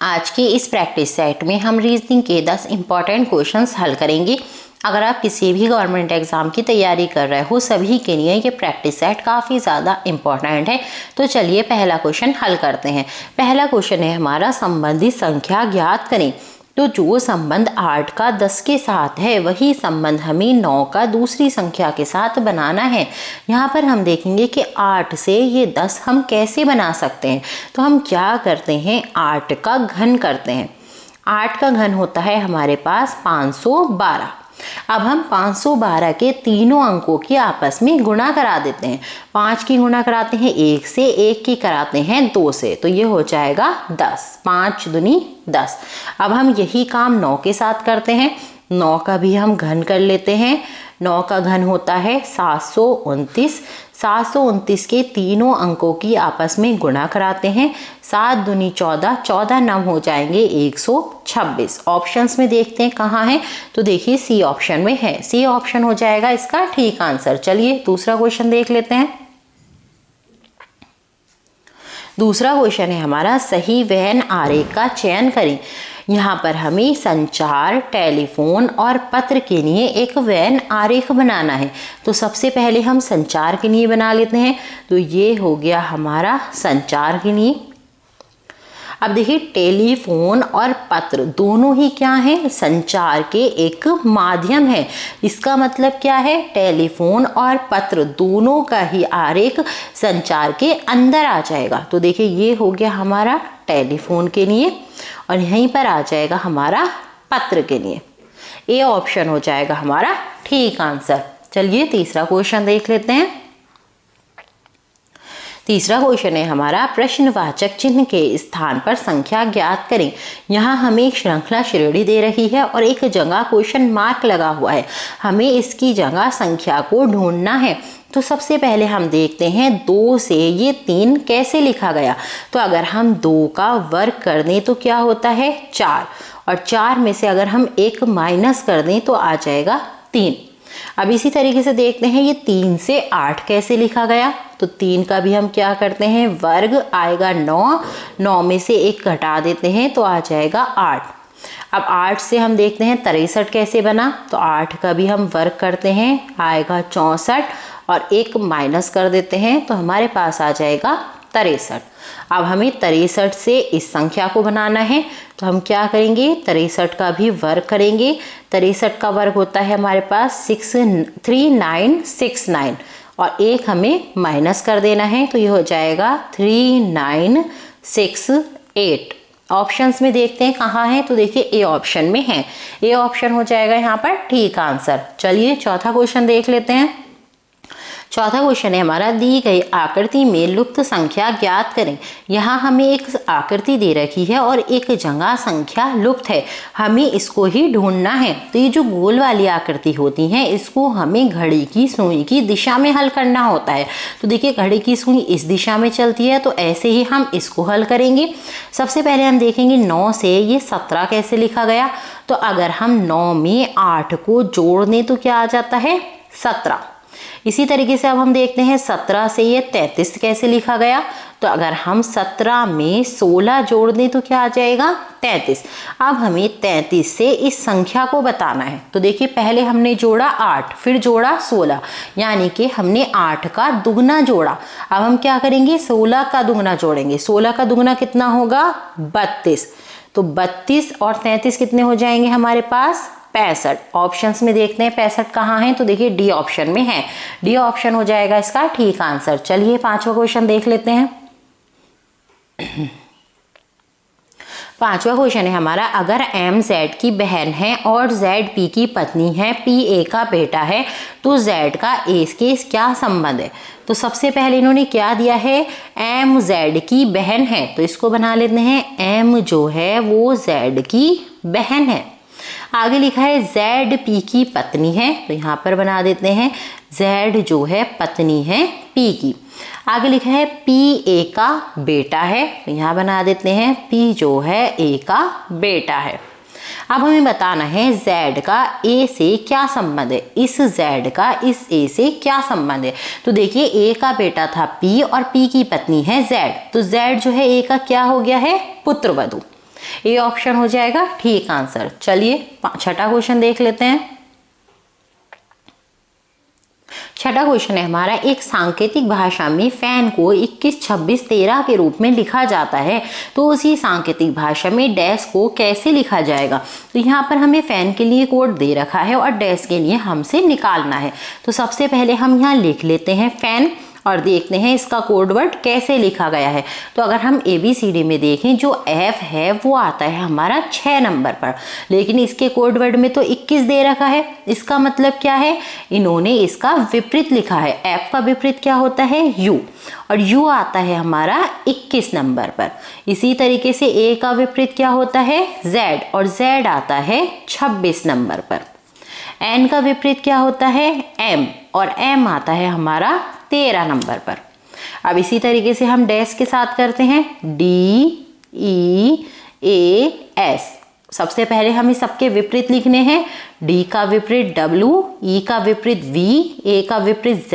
आज के इस प्रैक्टिस सेट में हम रीजनिंग के 10 इंपॉर्टेंट क्वेश्चंस हल करेंगे। अगर आप किसी भी गवर्नमेंट एग्जाम की तैयारी कर रहे हो, सभी के लिए ये प्रैक्टिस सेट काफ़ी ज़्यादा इंपॉर्टेंट है। तो चलिए पहला क्वेश्चन हल करते हैं। पहला क्वेश्चन है हमारा, संबंधित संख्या ज्ञात करें। तो जो संबंध 8 का 10 के साथ है, वही संबंध हमें 9 का दूसरी संख्या के साथ बनाना है। यहाँ पर हम देखेंगे कि 8 से ये 10 हम कैसे बना सकते हैं। तो हम क्या करते हैं, 8 का घन करते हैं। 8 का घन होता है हमारे पास 512। अब हम 512 के तीनों अंकों की आपस में गुणा करा देते हैं। 5 की गुणा कराते हैं 1 से, 1 की कराते हैं 2 से, तो ये हो जाएगा 10। 5 दूनी 10। अब हम यही काम 9 के साथ करते हैं। 9 का भी हम घन कर लेते हैं। 9 का घन होता है 729। 729 के तीनों अंकों की आपस में गुणा कराते हैं। 7 दूनी 14, 14 9 हो जाएंगे 126। ऑप्शंस में देखते हैं कहाँ है, तो देखिए सी ऑप्शन में है। सी ऑप्शन हो जाएगा इसका ठीक आंसर। चलिए दूसरा क्वेश्चन देख लेते हैं। दूसरा क्वेश्चन है हमारा, सही वैन आरेख का चयन करें। यहाँ पर हमें संचार, टेलीफोन और पत्र के लिए एक वैन आरेख बनाना है। तो सबसे पहले हम संचार के लिए बना लेते हैं। तो ये हो गया हमारा संचार के लिए। अब देखिए टेलीफोन और पत्र दोनों ही क्या हैं, संचार के एक माध्यम है। इसका मतलब क्या है, टेलीफोन और पत्र दोनों का ही आरेख संचार के अंदर आ जाएगा। तो देखिए ये हो गया हमारा टेलीफोन के लिए और यहीं पर आ जाएगा हमारा पत्र के लिए। ए ऑप्शन हो जाएगा हमारा ठीक आंसर। चलिए तीसरा क्वेश्चन देख लेते हैं। तीसरा क्वेश्चन है हमारा, प्रश्नवाचक चिन्ह के स्थान पर संख्या ज्ञात करें। यहाँ हमें एक श्रृंखला श्रेणी दे रही है और एक जगह क्वेश्चन मार्क लगा हुआ है। हमें इसकी जगह संख्या को ढूंढना है। तो सबसे पहले हम देखते हैं 2 से ये 3 कैसे लिखा गया। तो अगर हम 2 का वर्ग कर दें तो क्या होता है 4, और 4 में से अगर हम 1 माइनस कर दें तो आ जाएगा 3। अब इसी तरीके से देखते हैं ये 3 से 8 कैसे लिखा गया। तो 3 का भी हम क्या करते हैं, वर्ग आएगा 9, 9 में से 1 घटा देते हैं तो आ जाएगा 8। अब 8 से हम देखते हैं 63 कैसे बना। तो 8 का भी हम वर्ग करते हैं, आएगा 64, और 1 माइनस कर देते हैं तो हमारे पास आ जाएगा 63। अब हमें 63 से इस संख्या को बनाना है। तो हम क्या करेंगे, 63 का भी वर्ग करेंगे। 63 का वर्ग होता है हमारे पास 3969, और 1 हमें माइनस कर देना है तो ये हो जाएगा 3968। ऑप्शंस में देखते हैं कहाँ है, तो देखिए ए ऑप्शन में है। ए ऑप्शन हो जाएगा यहाँ पर ठीक आंसर। चलिए चौथा क्वेश्चन देख लेते हैं। चौथा क्वेश्चन है हमारा, दी गई आकृति में लुप्त संख्या ज्ञात करें। यहाँ हमें एक आकृति दे रखी है और एक जगह संख्या लुप्त है, हमें इसको ही ढूंढना है। तो ये जो गोल वाली आकृति होती है, इसको हमें घड़ी की सुई की दिशा में हल करना होता है। तो देखिए घड़ी की सुई इस दिशा में चलती है, तो ऐसे ही हम इसको हल करेंगे। सबसे पहले हम देखेंगे 9 से ये 17 कैसे लिखा गया। तो अगर हम 9 में 8 को जोड़ दें तो क्या आ जाता है 17। इसी तरीके से अब हम देखते हैं 17 से ये 33 कैसे लिखा गया। तो अगर हम 17 में 16 जोड़ दें तो क्या आ जाएगा 33। अब हमें 33 से इस संख्या को बताना है। तो देखिए पहले हमने जोड़ा 8, फिर जोड़ा 16, यानी कि हमने 8 का दुगना जोड़ा। अब हम क्या करेंगे, 16 का दुगना जोड़ेंगे। 16 का दुगना कितना होगा 32। तो 32 और 33 कितने हो जाएंगे हमारे पास 65। ऑप्शंस में देखते हैं 65 कहाँ है, तो देखिए डी ऑप्शन में है। डी ऑप्शन हो जाएगा इसका ठीक आंसर। चलिए पांचवा क्वेश्चन देख लेते हैं। पांचवा क्वेश्चन है हमारा, अगर एम जेड की बहन है और जेड पी की पत्नी है, पी ए का बेटा है, तो जेड का ए के क्या संबंध है। तो सबसे पहले इन्होंने क्या दिया है, एम जेड की बहन है, तो इसको बना लेते हैं एम जो है वो जेड की बहन है। आगे लिखा है जेड पी की पत्नी है, तो यहाँ पर बना देते हैं जेड जो है पत्नी है पी की। आगे लिखा है पी ए का बेटा है, तो यहाँ बना देते हैं पी जो है ए का बेटा है। अब हमें बताना है जेड का ए से क्या संबंध है, इस जेड का इस ए से क्या संबंध है। तो देखिए ए का बेटा था पी और पी की पत्नी है जेड, तो जेड जो है ए का क्या हो गया है पुत्रवधु। ए ऑप्शन हो जाएगा ठीक आंसर। चलिए छठा क्वेश्चन देख लेते हैं। छठा क्वेश्चन है हमारा, एक सांकेतिक भाषा में फैन को 21, 26, 13 के रूप में लिखा जाता है, तो उसी सांकेतिक भाषा में डैश को कैसे लिखा जाएगा। तो यहाँ पर हमें फैन के लिए कोड दे रखा है और डैश के लिए हमसे निकालना है। तो सबसे पहले हम यहाँ लिख लेते हैं फैन और देखते हैं इसका कोड वर्ड कैसे लिखा गया है। तो अगर हम ABCD में देखें, जो F है वो आता है हमारा 6 नंबर पर, लेकिन इसके कोड वर्ड में तो 21 दे रखा है। इसका मतलब क्या है, इन्होंने इसका विपरीत लिखा है। F का विपरीत क्या होता है, U, और U आता है हमारा 21 नंबर पर। इसी तरीके से A का विपरीत क्या होता है, Z, और Z आता है 26 नंबर पर। N का विपरीत क्या होता है, M, और M आता है हमारा 13 नंबर पर। अब इसी तरीके से हम डैश के साथ करते हैं, DEAS। सबसे पहले हमें सबके विपरीत लिखने हैं। D का विपरीत W, E का विपरीत V, A का विपरीत Z,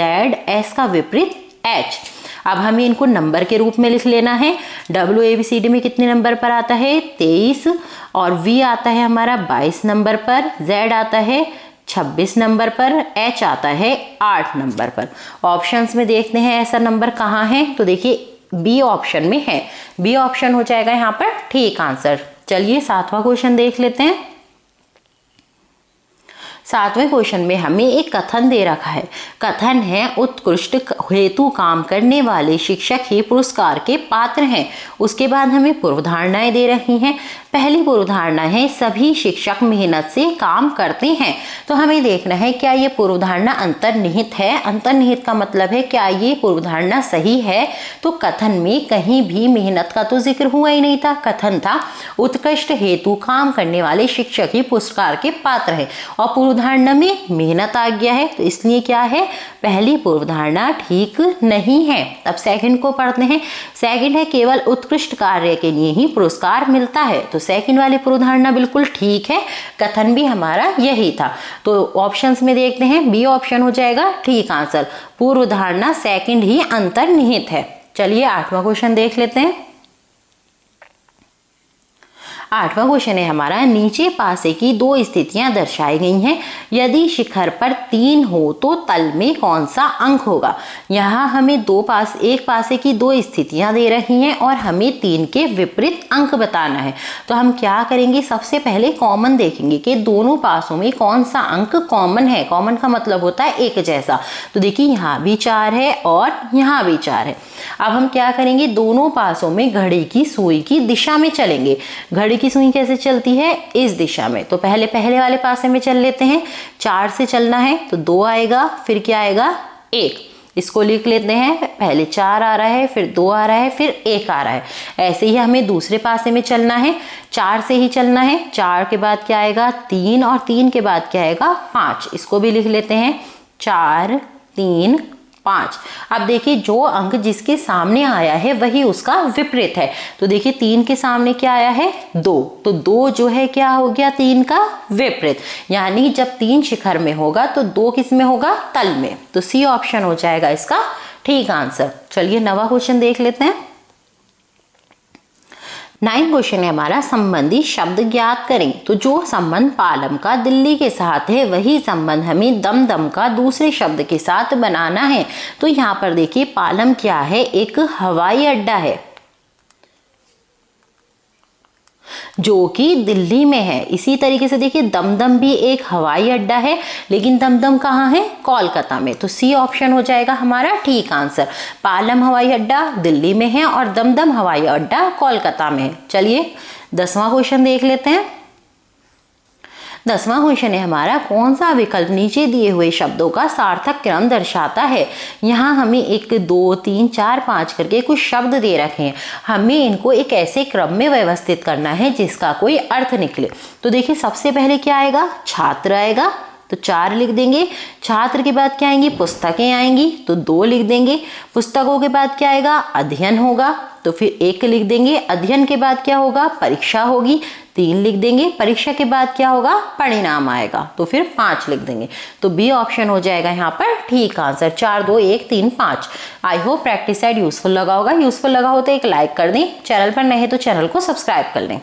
S का विपरीत H। अब हमें इनको नंबर के रूप में लिख लेना है। W ABCD में कितने नंबर पर आता है, 23, और V आता है हमारा 22 नंबर पर, Z आता है 26 नंबर पर, H आता है 8 नंबर पर। ऑप्शंस में देखते हैं ऐसा नंबर कहाँ है, तो देखिए B ऑप्शन में है। B ऑप्शन हो जाएगा यहाँ पर ठीक आंसर। चलिए 7वां क्वेश्चन देख लेते हैं। 7वें क्वेश्चन में हमें एक कथन दे रखा है। कथन है, उत्कृष्ट हेतु काम करने वाले शिक्षक ही पुरस्कार के पात्र हैं। उसके बाद हमें पूर्वधारणाएं दे रही हैं। पहली पूर्वधारणा है, सभी शिक्षक मेहनत से काम करते हैं। तो हमें देखना है क्या ये पूर्वधारणा अंतर्निहित है। अंतर्निहित का मतलब है क्या ये पूर्वधारणा सही है। तो कथन में कहीं भी मेहनत का तो जिक्र हुआ ही नहीं था। कथन था, उत्कृष्ट हेतु काम करने वाले शिक्षक ही पुरस्कार के पात्र हैं, और पूर्वधारणा में मेहनत आ गया है, तो इसलिए क्या है, पहली पूर्वधारणा ठीक नहीं है। अब सेकंड को पढ़ते हैं। सेकंड है, केवल उत्कृष्ट कार्य के लिए ही पुरस्कार मिलता है। तो सेकंड वाली पूर्वधारणा बिल्कुल ठीक है, कथन भी हमारा यही था। तो ऑप्शंस में देखते हैं, बी ऑप्शन हो जाएगा ठीक आंसर। पूर्वधारणा सेकंड ही अंतर्निहित है। चलिए 8वां क्वेश्चन देख लेते हैं। 8वां क्वेश्चन है हमारा, नीचे पासे की दो स्थितियां दर्शाई गई हैं। यदि शिखर पर 3 हो तो तल में कौन सा अंक होगा। यहाँ हमें एक पासे की दो स्थितियां दे रही हैं और हमें 3 के विपरीत अंक बताना है। तो हम क्या करेंगे, सबसे पहले कॉमन देखेंगे कि दोनों पासों में कौन सा अंक कॉमन है। कॉमन का मतलब होता है एक जैसा। तो देखिए यहाँ भी 4 है और यहाँ भी 4 है। अब हम क्या करेंगे, दोनों पासों में घड़ी की सुई की दिशा में चलेंगे। घड़ी की सुई कैसे चलती है, इस दिशा में। तो पहले वाले पासे में चल लेते हैं। 4 से चलना है तो 2 आएगा, फिर क्या आएगा 1। इसको लिख लेते हैं, पहले 4 आ रहा है, फिर 2 आ रहा है, फिर 1 आ रहा है। ऐसे ही हमें दूसरे पासे में चलना है, 4 से ही चलना है। 4 के बाद क्या आएगा 3, और 3 के बाद क्या आएगा 5। इसको भी लिख लेते हैं, 4, 3, 5। अब देखिए जो अंक जिसके सामने आया है वही उसका विपरीत है। तो देखिए 3 के सामने क्या आया है 2, तो 2 जो है क्या हो गया 3 का विपरीत। यानी जब 3 शिखर में होगा तो 2 किस में होगा, तल में। तो सी ऑप्शन हो जाएगा इसका ठीक आंसर। चलिए 9वां क्वेश्चन देख लेते हैं। 9वां क्वेश्चन है हमारा, संबंधी शब्द ज्ञात करें। तो जो संबंध पालम का दिल्ली के साथ है वही संबंध हमें दमदम का दूसरे शब्द के साथ बनाना है। तो यहाँ पर देखिए पालम क्या है, एक हवाई अड्डा है जो कि दिल्ली में है। इसी तरीके से देखिए दमदम भी एक हवाई अड्डा है, लेकिन दमदम कहाँ है, कोलकाता में। तो सी ऑप्शन हो जाएगा हमारा ठीक आंसर। पालम हवाई अड्डा दिल्ली में है और दमदम हवाई अड्डा कोलकाता में है। चलिए 10वां क्वेश्चन देख लेते हैं। 10वां क्वेश्चन है हमारा, कौन सा विकल्प नीचे दिए हुए शब्दों का सार्थक क्रम दर्शाता है। यहाँ हमें 1, 2, 3, 4, 5 करके कुछ शब्द दे रखे हैं। हमें इनको एक ऐसे क्रम में व्यवस्थित करना है जिसका कोई अर्थ निकले। तो देखिए सबसे पहले क्या आएगा, छात्र आएगा, तो 4 लिख देंगे। छात्र के बाद क्या आएंगी, पुस्तकें आएंगी, तो 2 लिख देंगे। पुस्तकों के बाद क्या आएगा, अध्ययन होगा, तो फिर 1 लिख देंगे। अध्ययन के बाद क्या होगा, परीक्षा होगी, 3 लिख देंगे। परीक्षा के बाद क्या होगा, परिणाम आएगा, तो फिर 5 लिख देंगे। तो बी ऑप्शन हो जाएगा यहाँ पर ठीक answer. 4, 2, 1, 3, 5। I hope practice side useful लगा होगा। यूजफुल लगा हो तो एक लाइक कर दें। चैनल पर नए हैं तो चैनल को सब्सक्राइब कर लें।